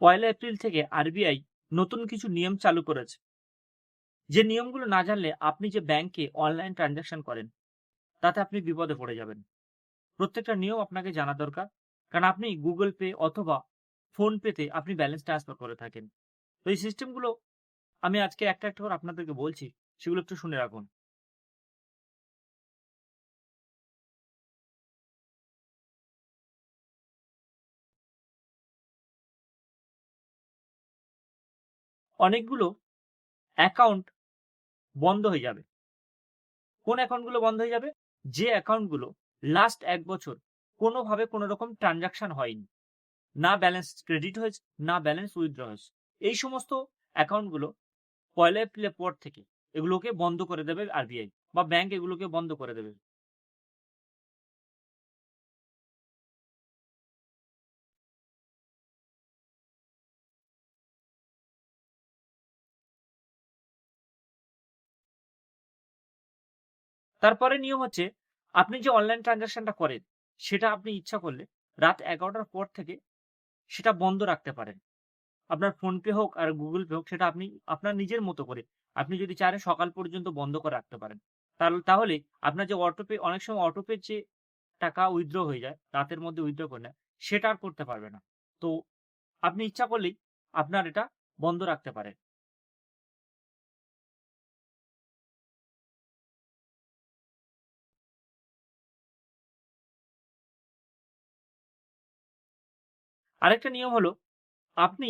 পয়লা April থেকে RBI নতুন কিছু নিয়ম চালু করেছে। যে নিয়মগুলো না জানলে আপনি যে ব্যাংকে অনলাইন ট্রানজাকশন করেন তাতে আপনি বিপদে পড়ে যাবেন। প্রত্যেকটা নিয়ম আপনাকে জানা দরকার, কারণ আপনি গুগল পে অথবা ফোন পেতে আপনি ব্যালেন্স ট্রান্সফার করে থাকেন। তো এই সিস্টেমগুলো আমি আজকে একটা একটা করে আপনাদেরকে বলছি, সেগুলো একটু শুনে রাখুন। অনেকগুলো অ্যাকাউন্ট বন্ধ হয়ে যাবে। কোন অ্যাকাউন্টগুলো বন্ধ হয়ে যাবে? যে অ্যাকাউন্টগুলো লাস্ট ১ বছর কোনোভাবে কোনো রকম ট্রানজাকশন হয়নি। না ব্যালেন্স ক্রেডিট হয়েছে, না ব্যালেন্স উইথড্র হয়েছে। এই সমস্ত অ্যাকাউন্টগুলো পয়লা এপ্রিলের পর থেকে এগুলোকে বন্ধ করে দেবে আরবিআই, বা ব্যাংক এগুলোকে বন্ধ করে দেবে। তারপরে নিয়ম হচ্ছে, আপনি যে অনলাইন ট্রানজাকশনটা করেন সেটা আপনি ইচ্ছা করলে রাত ১১টার পর থেকে সেটা বন্ধ রাখতে পারেন। আপনার ফোনপে হোক আর গুগল পে হোক, সেটা আপনি আপনার নিজের মতো করে আপনি যদি চান সকাল পর্যন্ত বন্ধ করে রাখতে পারেন। তাহলে আপনার যে অটোপে, অনেক সময় অটোপে যে টাকা উইথড্র হয়ে যায়, রাতের মধ্যে উইথড্র করে নেয়, সেটা আর করতে পারবে না। তো আপনি ইচ্ছা করলেই আপনার এটা বন্ধ রাখতে পারেন। আরেকটা নিয়ম হলো, আপনি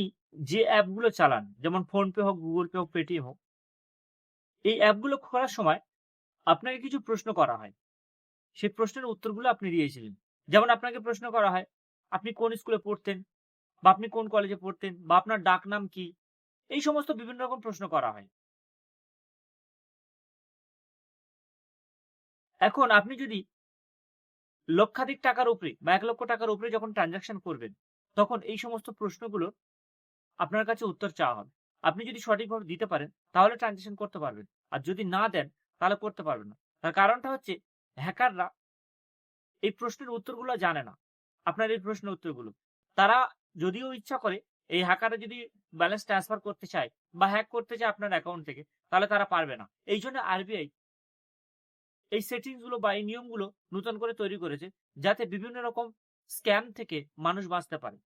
যে অ্যাপগুলো চালান, যেমন ফোনপে হোক, গুগল পে হোক, পেটিএম হোক, এই অ্যাপগুলো খোলার সময় আপনাকে কিছু প্রশ্ন করা হয়। সেই প্রশ্নের উত্তরগুলো আপনি দিয়েছিলেন। যেমন আপনাকে প্রশ্ন করা হয়, আপনি কোন স্কুলে পড়তেন? বা আপনি কোন কলেজে পড়তেন? বা আপনার ডাকনাম কি? এই সমস্ত বিভিন্ন রকম প্রশ্ন করা হয়। এখন আপনি যদি লক্ষাধিক টাকার উপরে বা ১,০০,০০০ টাকার উপরে যখন ট্রান্সেকশন করবেন, তখন এই সমস্ত প্রশ্নগুলোর আপনার কাছে উত্তর চাওয়া হবে। আপনি যদি সঠিকভাবে দিতে পারেন, তাহলে ট্রান্সেকশন করতে পারবেন। আর যদি না দেন, তাহলে করতে পারবেন না। তার কারণটা হচ্ছে, হ্যাকাররা এই প্রশ্নের উত্তরগুলো জানে না। আপনার এই প্রশ্নের উত্তরগুলো। তারা যদিও ইচ্ছা করে, এই হ্যাকাররা যদি ব্যালেন্স ট্রান্সফার করতে চায় বা হ্যাক করতে চায় আপনার অ্যাকাউন্ট থেকে, তাহলে তারা পারবে না। এইজন্য আরবিআই এই সেটিংস গুলো বা এই নিয়মগুলো নতুন করে তৈরি করেছে, যাতে বিভিন্ন রকম স্ক্যাম থেকে মানুষ বাঁচতে পারে।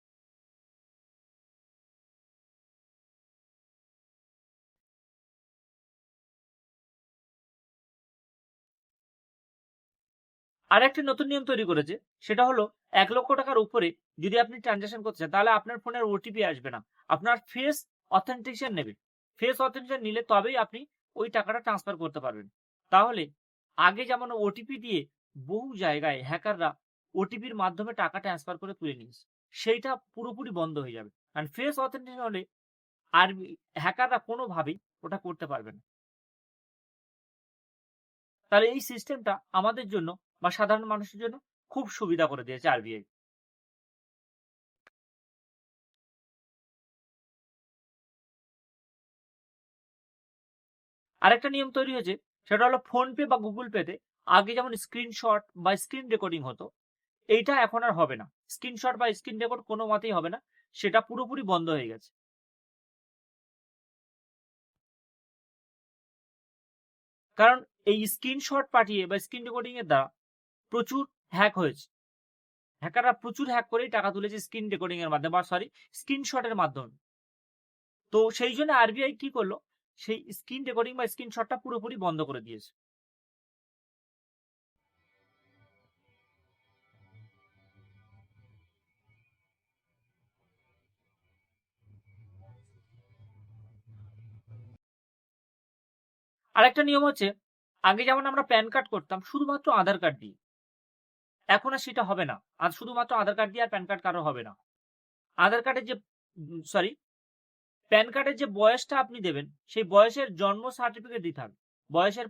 আরেকটি নতুন নিয়ম তৈরি করেছে, সেটা হলো ১,০০,০০০ টাকার উপরে যদি আপনি ট্রান্সেকশন করতে চান, তাহলে আপনার ফোনে আর ওটিপি আসবে না। আপনার ফেস অথেন্টিকেশন নেবে। ফেস অথেন্টিকেশন নিলে তবেই আপনি ওই টাকাটা ট্রান্সফার করতে পারবেন। তাহলে আগে যেমন ওটিপি দিয়ে বহু জায়গায় হ্যাকাররা ওটিপির মাধ্যমে টাকা ট্রান্সফার করে তুলে নিয়েছে, সেইটা পুরোপুরি বন্ধ হয়ে যাবে। কারণ ফেস অথেন্টিকেশন হলে আর হ্যাকাররা কোনোভাবেই ওটা করতে পারবে না। তাহলে এই সিস্টেমটা আমাদের জন্য বা সাধারণ মানুষের জন্য খুব সুবিধা করে দিয়েছে আরবিআই। আরেকটা নিয়ম তৈরি হয়েছে, সেটা হলো ফোনপে বা গুগল পেতে আগে যেমন স্ক্রিনশট বা স্ক্রিন রেকর্ডিং হতো, এইটা এখন আর হবে না। স্ক্রিনশট বা স্ক্রিন রেকর্ড কোনো মতেই হবে না। সেটা পুরোপুরি বন্ধ হয়ে গেছে। কারণ এই স্ক্রিনশট পাঠিয়ে বা স্ক্রিন রেকর্ডিং এর দ্বারা প্রচুর হ্যাক হয়েছে। হ্যাকাররা প্রচুর হ্যাক করেই টাকা তুলেছে স্ক্রিন রেকর্ডিং এর মাধ্যমে, বা সরি, স্ক্রিনশটের মাধ্যমে। তো সেই জন্য আরবিআই কি করলো, সেই স্ক্রিন রেকর্ডিং বা স্ক্রিনশটটা পুরোপুরি বন্ধ করে দিয়েছে। আরেকটা নিয়ম হচ্ছে, আগে যেমন আমরা প্যান কার্ড করতাম শুধুমাত্র আধার কার্ড দিয়ে, এখন আর সেটা হবে না। আর শুধুমাত্র আধার কার্ড দিয়ে আর প্যান কার্ড কারো হবে না। আধার কার্ডের যে সরি প্যান কার্ডের যে বয়সটা আপনি দেবেন, সেই বয়সের জন্ম সার্টিফিকেট দিতে হবে। বয়সের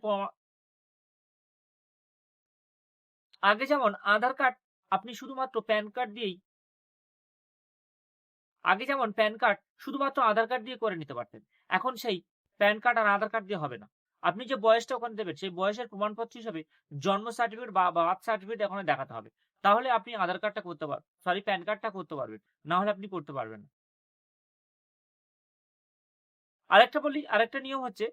আগে যেমন আধার কার্ড আপনি শুধুমাত্র প্যান কার্ড দিয়েই আগে যেমন প্যান কার্ড শুধুমাত্র আধার কার্ড দিয়ে করে নিতে পারতেন। এখন সেই প্যান কার্ড আর আধার কার্ড দিয়ে হবে না। আপনি যে বয়সটা ওখানে দেবেন, সেই বয়সের প্রমাণপত্র হিসাবে জন্ম সার্টিফিকেট বা বার্থ সার্টিফিকেট ওখানে দেখাতে হবে। তাহলে আপনি আধার কার্ডটা করতে পারবেন, সরি, প্যান কার্ডটা করতে পারবেন। না হলে আপনি করতে পারবেন না। আরেকটা নিয়ম হচ্ছে,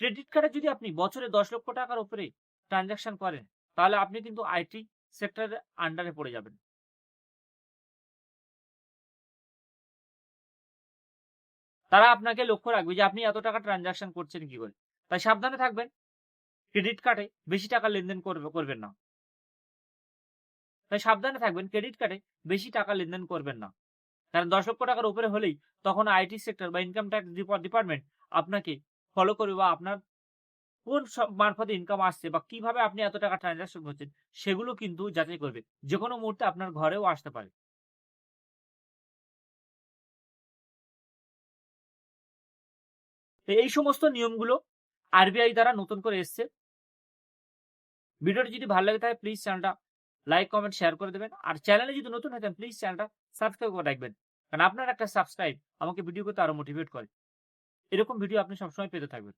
ক্রেডিট কার্ডে যদি আপনি বছরে ১০ লক্ষ টাকার উপরে ট্রান্সেকশন করেন, তাহলে আপনি কিন্তু আইটি সেক্টরের আন্ডারে পড়ে যাবেন। তারা আপনাকে লক্ষ্য রাখবে যে আপনি এত টাকা ট্রান্সেকশন করছেন কি করে। তাই সাবধানে থাকবেন। ক্রেডিট কার্ডে বেশি টাকা লেনদেন করবেন না। তাই সাবধানে থাকবেন, ক্রেডিট কার্ডে বেশি টাকা লেনদেন করবেন না। কারণ ১০ লক্ষ টাকার উপরে হলেই তখন আইটি সেক্টর বা ইনকাম ট্যাক্স ডিপার্টমেন্ট আপনাকে ফলো করবে বা আপনার কোন মারফতে ইনকাম আসছে বা কিভাবে আপনি এত টাকা ট্রান্সেকশন করছেন সেগুলো কিন্তু যাচাই করবে। যেকোনো মুহূর্তে আপনার ঘরেও আসতে পারে। তো এই সমস্ত নিয়মগুলো আরবিআই দ্বারা নতুন করে এসছে। ভিডিওটি যদি ভালো লাগে থাকে প্লিজ চ্যানেলটা লাইক, কমেন্ট, শেয়ার করে দেবেন। আর চ্যানেলে যদি নতুন হয়ে থাকেন প্লিজ চ্যানেলটা সাবস্ক্রাইব করে রাখবেন। কারণ আপনার একটা সাবস্ক্রাইব আমাকে ভিডিও করতে আরো মোটিভেট করে। এরকম ভিডিও আপনি সবসময় পেতে থাকবেন।